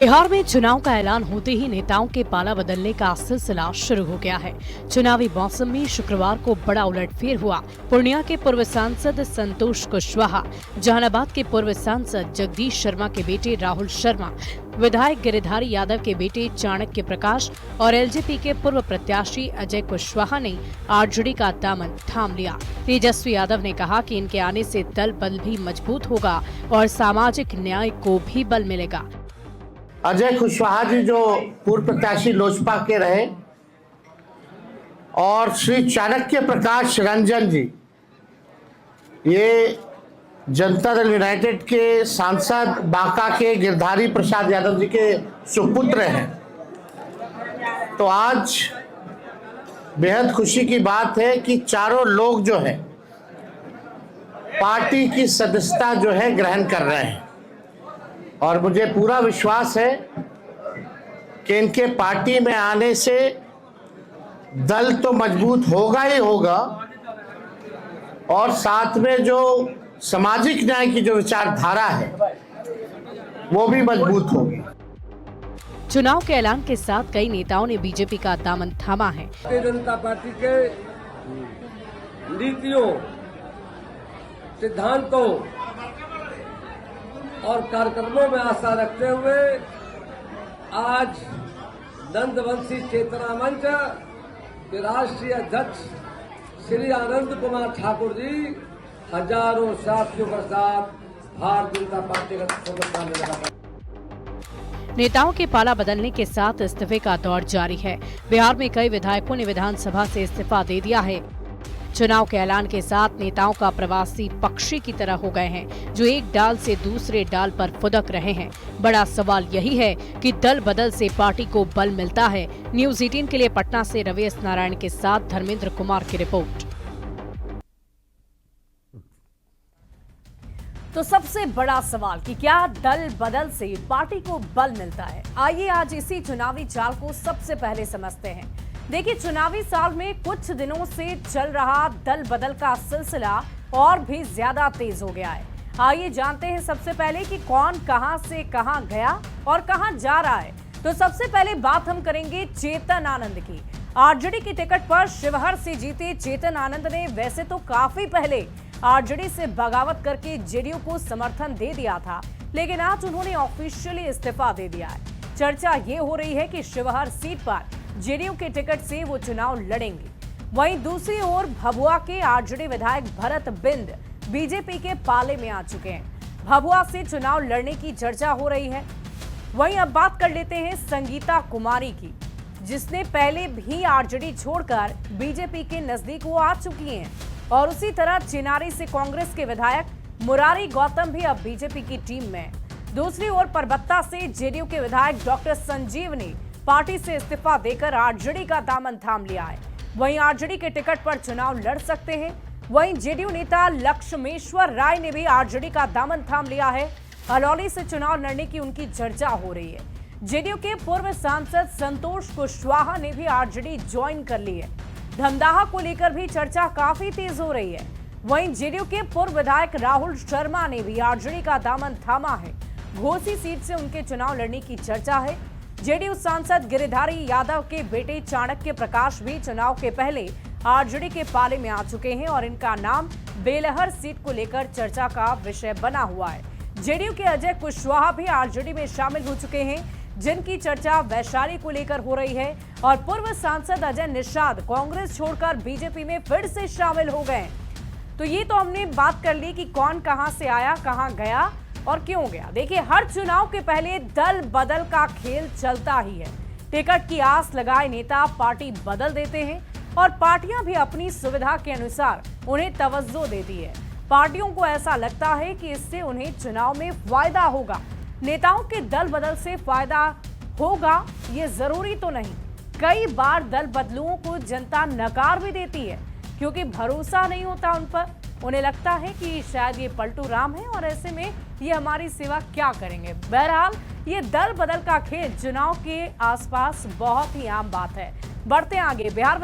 बिहार में चुनाव का ऐलान होते ही नेताओं के पाला बदलने का सिलसिला शुरू हो गया है। चुनावी मौसम में शुक्रवार को बड़ा उलटफेर हुआ। पूर्णिया के पूर्व सांसद संतोष कुशवाहा, जहानाबाद के पूर्व सांसद जगदीश शर्मा के बेटे राहुल शर्मा, विधायक गिरिधारी यादव के बेटे चाणक्य प्रकाश और एलजेपी के पूर्व प्रत्याशी अजय कुशवाहा ने आरजेडी का दामन थाम लिया। तेजस्वी यादव ने कहा कि इनके आने से दल बल भी मजबूत होगा और सामाजिक न्याय को भी बल मिलेगा। अजय कुशवाहा जी जो पूर्व प्रत्याशी लोजपा के रहे और श्री चाणक्य प्रकाश रंजन जी, ये जनता दल यूनाइटेड के सांसद बांका के गिरधारी प्रसाद यादव जी के सुपुत्र हैं। तो आज बेहद खुशी की बात है कि चारों लोग जो है पार्टी की सदस्यता जो है ग्रहण कर रहे हैं और मुझे पूरा विश्वास है कि इनके पार्टी में आने से दल तो मजबूत होगा ही होगा और साथ में जो सामाजिक न्याय की जो विचारधारा है वो भी मजबूत होगी। चुनाव के ऐलान के साथ कई नेताओं ने बीजेपी का दामन थामा है। भारतीय जनता पार्टी के नीतियों, सिद्धांतों और कार्यक्रमों में आशा रखते हुए आज नंदवंशी चेतना मंच के राष्ट्रीय अध्यक्ष श्री आनंद कुमार ठाकुर जी हजारों साथियों के साथ भारतीय जनता पार्टी का सदस्यता में लगा। नेताओं के पाला बदलने के साथ इस्तीफे का दौर जारी है। बिहार में कई विधायकों ने विधानसभा से इस्तीफा दे दिया है। चुनाव के ऐलान के साथ नेताओं का प्रवासी पक्षी की तरह हो गए हैं, जो एक डाल से दूसरे डाल पर फुदक रहे हैं। बड़ा सवाल यही है कि दल बदल से पार्टी को बल मिलता है। न्यूज़ 18 के लिए पटना से रवेश नारायण के साथ धर्मेंद्र कुमार की रिपोर्ट। तो सबसे बड़ा सवाल कि क्या दल बदल से पार्टी को बल मिलता है? आइए आज इसी चुनावी चाल को सबसे पहले समझते हैं। देखिए, चुनावी साल में कुछ दिनों से चल रहा दल बदल का सिलसिला और भी ज्यादा तेज हो गया है। आइए जानते हैं सबसे पहले कि कौन कहां से कहां गया और कहां जा रहा है। तो सबसे पहले बात हम करेंगे चेतन आनंद की। आरजेडी की टिकट पर शिवहर से जीते चेतन आनंद ने वैसे तो काफी पहले आरजेडी से बगावत करके जेडीयू को समर्थन दे दिया था, लेकिन आज उन्होंने ऑफिशियली इस्तीफा दे दिया है। चर्चा ये हो रही है कि शिवहर सीट पर जेडीयू के टिकट से वो चुनाव लड़ेंगे। वहीं दूसरी ओर भभुआ के आरजेडी विधायक भरत बिंद बीजेपी के पाले में आ चुके हैं। भभुआ से चुनाव लड़ने की चर्चा हो रही है। वहीं अब बात कर लेते हैं संगीता कुमारी की, जिसने पहले भी आरजेडी छोड़कर बीजेपी के नजदीक वो आ चुकी हैं। और उसी तरह चिनारी से कांग्रेस के विधायक मुरारी गौतम भी अब बीजेपी की टीम में। दूसरी ओर परबत्ता से जेडीयू के विधायक डॉक्टर संजीव ने पार्टी से इस्तीफा देकर आरजेडी का दामन थाम लिया है। वहीं आरजेडी के टिकट पर चुनाव लड़ सकते हैं। वहीं जेडीयू नेता लक्ष्मेश्वर राय ने भी आरजेडी का दामन थाम लिया है। अलौली से चुनाव लड़ने की उनकी चर्चा हो रही है। जेडीयू के पूर्व सांसद संतोष कुशवाहा ने भी आरजेडी ज्वाइन कर ली है। धमदाहा को लेकर भी चर्चा काफी तेज हो रही है। वहीं जेडीयू के पूर्व विधायक राहुल शर्मा ने भी आरजेडी का दामन थामा है। घोसी सीट से उनके चुनाव लड़ने की चर्चा है। जेडीयू सांसद गिरिधारी यादव के बेटे चाणक्य प्रकाश भी चुनाव के पहले आरजेडी के पाले में आ चुके हैं और इनका नाम बेलहर सीट को लेकर चर्चा का विषय बना हुआ है। जेडीयू के अजय कुशवाहा भी आरजेडी में शामिल हो चुके हैं, जिनकी चर्चा वैशाली को लेकर हो रही है। और पूर्व सांसद अजय निषाद कांग्रेस छोड़कर बीजेपी में फिर से शामिल हो गए। तो ये तो हमने बात कर ली कि कौन कहां से आया, कहां गया और क्यों गया। देखिए, हर चुनाव के पहले दल बदल का खेल चलता ही है। टिकट की आस लगाए नेता पार्टी बदल देते हैं और पार्टियां भी अपनी सुविधा के अनुसार उन्हें तवज्जो देती है। पार्टियों को ऐसा लगता है कि इससे उन्हें चुनाव में फायदा होगा। नेताओं के दल बदल से फायदा होगा ये जरूरी तो नहीं। कई बार दल बदलुओं को जनता नकार भी देती है, क्योंकि भरोसा नहीं होता उन पर। उन्हें लगता है कि शायद ये पलटू राम है और ऐसे में ये हमारी सेवा क्या करेंगे। बहरहाल ये दल बदल का खेल चुनाव के आसपास बहुत ही आम बात है। बढ़ते आगे, बिहार